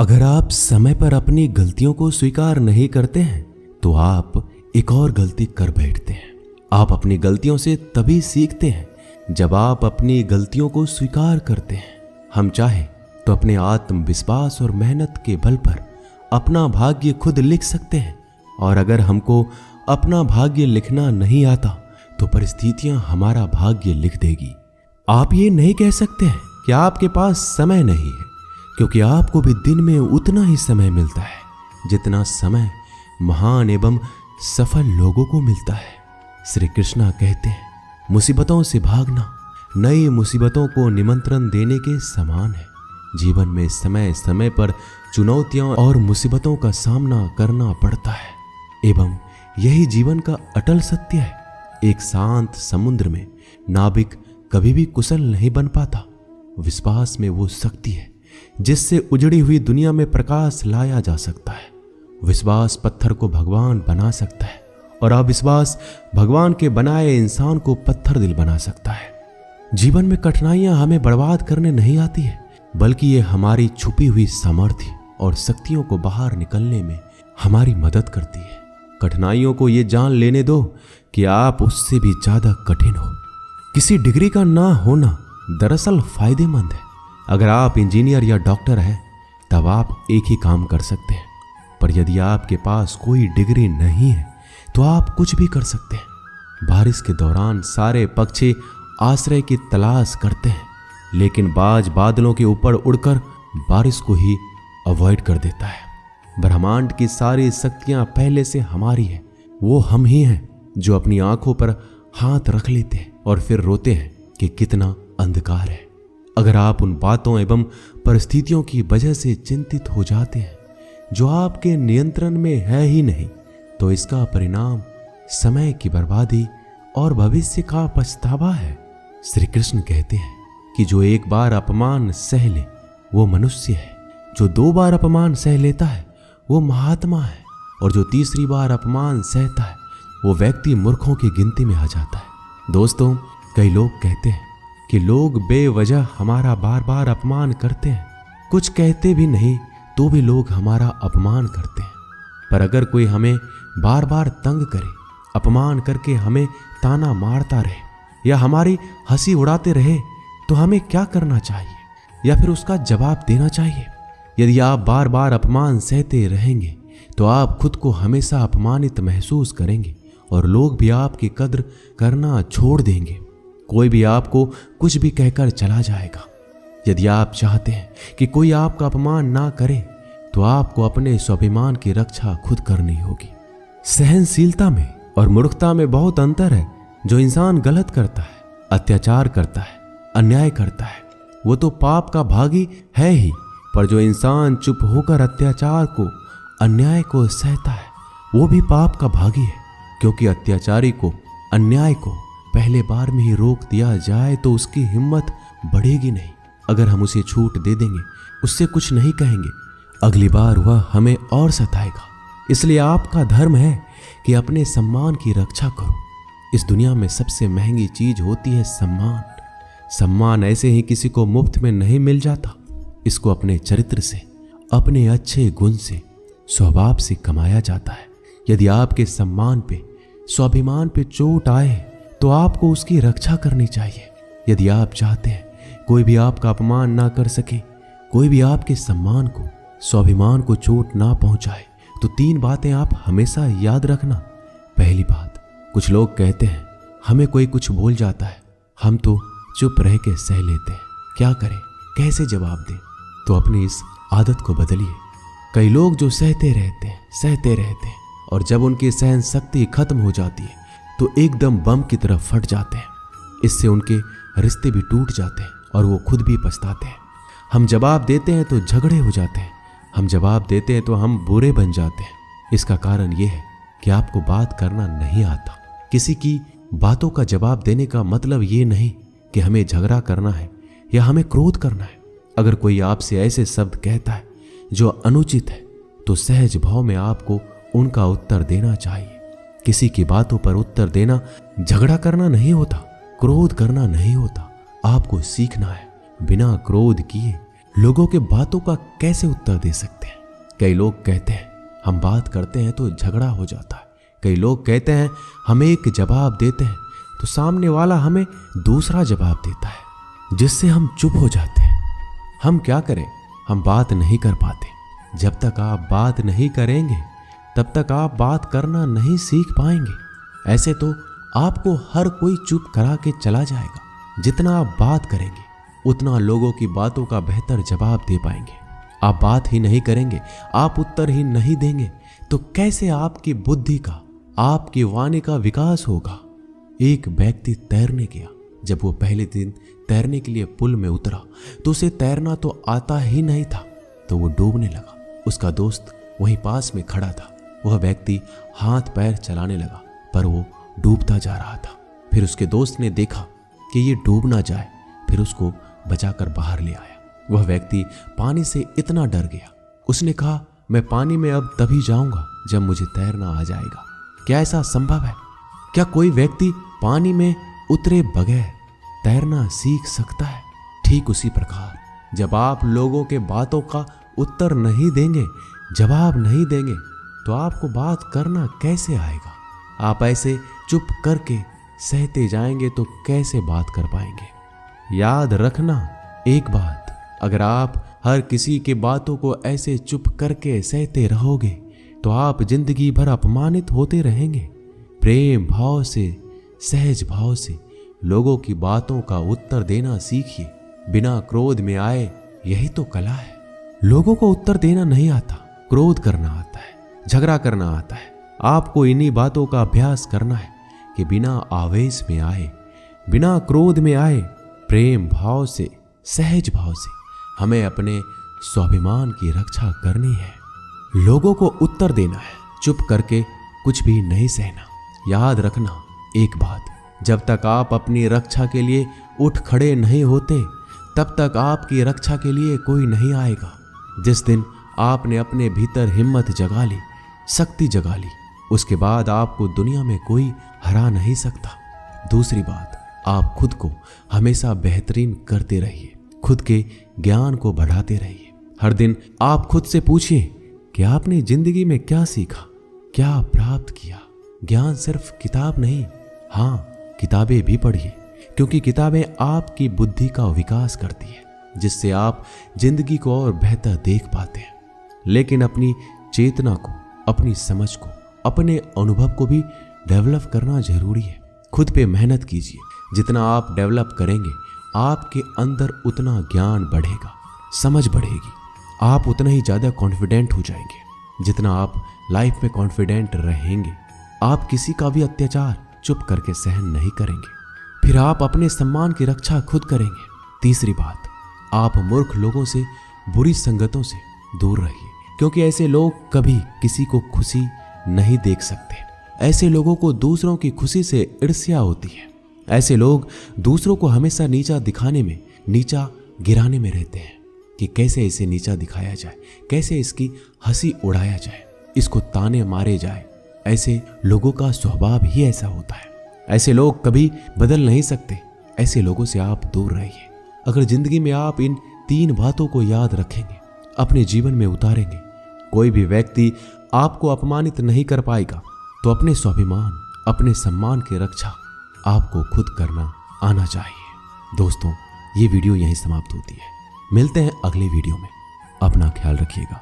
अगर आप समय पर अपनी गलतियों को स्वीकार नहीं करते हैं तो आप एक और गलती कर बैठते हैं। आप अपनी गलतियों से तभी सीखते हैं जब आप अपनी गलतियों को स्वीकार करते हैं। हम चाहें तो अपने आत्मविश्वास और मेहनत के बल पर अपना भाग्य खुद लिख सकते हैं, और अगर हमको अपना भाग्य लिखना नहीं आता तो परिस्थितियां हमारा भाग्य लिख देगी। आप ये नहीं कह सकते हैं कि आपके पास समय नहीं है, क्योंकि आपको भी दिन में उतना ही समय मिलता है जितना समय महान एवं सफल लोगों को मिलता है। श्री कृष्णा कहते हैं, मुसीबतों से भागना नई मुसीबतों को निमंत्रण देने के समान है। जीवन में समय समय पर चुनौतियों और मुसीबतों का सामना करना पड़ता है एवं यही जीवन का अटल सत्य है। एक शांत समुद्र में नाविक कभी भी कुशल नहीं बन पाता। विश्वास में वो शक्ति है जिससे उजड़ी हुई दुनिया में प्रकाश लाया जा सकता है। विश्वास पत्थर को भगवान बना सकता है और अविश्वास भगवान के बनाए इंसान को पत्थर दिल बना सकता है। जीवन में कठिनाइयां हमें बर्बाद करने नहीं आती है, बल्कि ये हमारी छुपी हुई सामर्थ्य और शक्तियों को बाहर निकलने में हमारी मदद करती है। कठिनाइयों को ये जान लेने दो कि आप उससे भी ज्यादा कठिन हो। किसी डिग्री का ना होना दरअसल फायदेमंद है। अगर आप इंजीनियर या डॉक्टर हैं तब आप एक ही काम कर सकते हैं, पर यदि आपके पास कोई डिग्री नहीं है तो आप कुछ भी कर सकते हैं। बारिश के दौरान सारे पक्षी आश्रय की तलाश करते हैं, लेकिन बाज बादलों के ऊपर उड़कर बारिश को ही अवॉइड कर देता है। ब्रह्मांड की सारी शक्तियां पहले से हमारी है। वो हम ही हैं जो अपनी आंखों पर हाथ रख लेते हैं और फिर रोते हैं कि कितना अंधकार है। अगर आप उन बातों एवं परिस्थितियों की वजह से चिंतित हो जाते हैं जो आपके नियंत्रण में है ही नहीं, तो इसका परिणाम समय की बर्बादी और भविष्य का पछतावा है। श्री कृष्ण कहते हैं कि जो एक बार अपमान सह ले वो मनुष्य है, जो 2 बार अपमान सह लेता है वो महात्मा है, और जो 3री बार अपमान सहता है वो व्यक्ति मूर्खों की गिनती में आ जाता है। दोस्तों, कई लोग कहते हैं कि लोग बेवजह हमारा बार बार अपमान करते हैं। कुछ कहते भी नहीं तो भी लोग हमारा अपमान करते हैं। पर अगर कोई हमें बार बार तंग करे, अपमान करके हमें ताना मारता रहे या हमारी हंसी उड़ाते रहे, तो हमें क्या करना चाहिए या फिर उसका जवाब देना चाहिए? यदि आप बार बार अपमान सहते रहेंगे तो आप खुद को हमेशा अपमानित महसूस करेंगे और लोग भी आपकी कद्र करना छोड़ देंगे। कोई भी आपको कुछ भी कहकर चला जाएगा। यदि आप चाहते हैं कि कोई आपका अपमान ना करे तो आपको अपने स्वाभिमान की रक्षा खुद करनी होगी। सहनशीलता में और मूर्खता में बहुत अंतर है। जो इंसान गलत करता है, अत्याचार करता है, अन्याय करता है, वो तो पाप का भागी है ही, पर जो इंसान चुप होकर अत्याचार को, अन्याय को सहता है वो भी पाप का भागी है। क्योंकि अत्याचारी को, अन्याय को पहले बार में ही रोक दिया जाए तो उसकी हिम्मत बढ़ेगी नहीं। अगर हम उसे छूट दे देंगे, उससे कुछ नहीं कहेंगे, अगली बार वह हमें और सताएगा। इसलिए आपका धर्म है कि अपने सम्मान की रक्षा करो। इस दुनिया में सबसे महंगी चीज होती है सम्मान। सम्मान ऐसे ही किसी को मुफ्त में नहीं मिल जाता। इसको अपने चरित्र से, अपने अच्छे गुण से, स्वभाव से कमाया जाता है। यदि आपके सम्मान पे, स्वाभिमान पे चोट आए तो आपको उसकी रक्षा करनी चाहिए। यदि आप चाहते हैं कोई भी आपका अपमान ना कर सके, कोई भी आपके सम्मान को, स्वाभिमान को चोट ना पहुंचाए, तो 3 बातें आप हमेशा याद रखना। पहली बात, कुछ लोग कहते हैं हमें कोई कुछ बोल जाता है, हम तो चुप रह के सह लेते हैं, क्या करें, कैसे जवाब दें? तो अपनी इस आदत को बदलिए। कई लोग जो सहते रहते हैं और जब उनकी सहन शक्ति खत्म हो जाती है तो एकदम बम की तरह फट जाते हैं। इससे उनके रिश्ते भी टूट जाते हैं और वो खुद भी पछताते हैं। हम जवाब देते हैं तो झगड़े हो जाते हैं, हम जवाब देते हैं तो हम बुरे बन जाते हैं। इसका कारण ये है कि आपको बात करना नहीं आता। किसी की बातों का जवाब देने का मतलब ये नहीं कि हमें झगड़ा करना है या हमें क्रोध करना है। अगर कोई आपसे ऐसे शब्द कहता है जो अनुचित है तो सहज भाव में आपको उनका उत्तर देना चाहिए। किसी की बातों पर उत्तर देना झगड़ा करना नहीं होता, क्रोध करना नहीं होता। आपको सीखना है बिना क्रोध किए लोगों के बातों का कैसे उत्तर दे सकते हैं? कई लोग कहते हैं हम बात करते हैं तो झगड़ा हो जाता है। कई लोग कहते हैं हम एक जवाब देते हैं तो सामने वाला हमें दूसरा जवाब देता है, जिससे हम चुप हो जाते हैं। हम क्या करें? हम बात नहीं कर पाते। जब तक आप बात नहीं करेंगे तब तक आप बात करना नहीं सीख पाएंगे। ऐसे तो आपको हर कोई चुप करा के चला जाएगा। जितना आप बात करेंगे उतना लोगों की बातों का बेहतर जवाब दे पाएंगे। आप बात ही नहीं करेंगे, आप उत्तर ही नहीं देंगे तो कैसे आपकी बुद्धि का, आपकी वाणी का विकास होगा? एक व्यक्ति तैरने गया। जब वो पहले दिन तैरने के लिए पुल में उतरा तो उसे तैरना तो आता ही नहीं था, तो वो डूबने लगा। उसका दोस्त वहीं पास में खड़ा था। वह व्यक्ति हाथ पैर चलाने लगा पर वो डूबता जा रहा था। फिर उसके दोस्त ने देखा कि ये डूब ना जाए, फिर उसको बचाकर बाहर ले आया। वह व्यक्ति पानी से इतना डर गया, उसने कहा मैं पानी में अब तभी जाऊंगा जब मुझे तैरना आ जाएगा। क्या ऐसा संभव है? क्या कोई व्यक्ति पानी में उतरे बगैर तैरना सीख सकता है? ठीक उसी प्रकार जब आप लोगों के बातों का उत्तर नहीं देंगे, जवाब नहीं देंगे, तो आपको बात करना कैसे आएगा? आप ऐसे चुप करके सहते जाएंगे तो कैसे बात कर पाएंगे? याद रखना एक बात, अगर आप हर किसी की बातों को ऐसे चुप करके सहते रहोगे तो आप जिंदगी भर अपमानित होते रहेंगे। प्रेम भाव से, सहज भाव से लोगों की बातों का उत्तर देना सीखिए, बिना क्रोध में आए। यही तो कला है। लोगों को उत्तर देना नहीं आता, क्रोध करना आता है, झगड़ा करना आता है। आपको इन्हीं बातों का अभ्यास करना है कि बिना आवेश में आए, बिना क्रोध में आए, प्रेम भाव से, सहज भाव से हमें अपने स्वाभिमान की रक्षा करनी है। लोगों को उत्तर देना है, चुप करके कुछ भी नहीं सहना। याद रखना एक बात, जब तक आप अपनी रक्षा के लिए उठ खड़े नहीं होते तब तक आपकी रक्षा के लिए कोई नहीं आएगा। जिस दिन आपने अपने भीतर हिम्मत जगा ली, शक्ति जगा ली, उसके बाद आपको दुनिया में कोई हरा नहीं सकता। दूसरी बात, आप खुद को हमेशा बेहतरीन करते रहिए, खुद के ज्ञान को बढ़ाते रहिए। हर दिन आप खुद से पूछिए कि आपने जिंदगी में क्या सीखा, क्या प्राप्त किया। ज्ञान सिर्फ किताब नहीं, हाँ किताबें भी पढ़िए, क्योंकि किताबें आपकी बुद्धि का विकास करती है, जिससे आप जिंदगी को और बेहतर देख पाते हैं। लेकिन अपनी चेतना को, अपनी समझ को, अपने अनुभव को भी डेवलप करना जरूरी है। खुद पे मेहनत कीजिए। जितना आप डेवलप करेंगे आपके अंदर उतना ज्ञान बढ़ेगा, समझ बढ़ेगी, आप उतना ही ज़्यादा कॉन्फिडेंट हो जाएंगे। जितना आप लाइफ में कॉन्फिडेंट रहेंगे आप किसी का भी अत्याचार चुप करके सहन नहीं करेंगे। फिर आप अपने सम्मान की रक्षा खुद करेंगे। तीसरी बात, आप मूर्ख लोगों से, बुरी संगतों से दूर रहिए, क्योंकि ऐसे लोग कभी किसी को खुशी नहीं देख सकते। ऐसे लोगों को दूसरों की खुशी से ईर्ष्या होती है। ऐसे लोग दूसरों को हमेशा नीचा दिखाने में, नीचा गिराने में रहते हैं कि कैसे इसे नीचा दिखाया जाए, कैसे इसकी हंसी उड़ाया जाए, इसको ताने मारे जाए। ऐसे लोगों का स्वभाव ही ऐसा होता है। ऐसे लोग कभी बदल नहीं सकते। ऐसे लोगों से आप दूर रहिए। अगर जिंदगी में आप इन 3 बातों को याद रखेंगे, अपने जीवन में उतारेंगे, कोई भी व्यक्ति आपको अपमानित नहीं कर पाएगा। तो अपने स्वाभिमान, अपने सम्मान की रक्षा आपको खुद करना आना चाहिए। दोस्तों, ये वीडियो यहीं समाप्त होती है। मिलते हैं अगले वीडियो में। अपना ख्याल रखिएगा।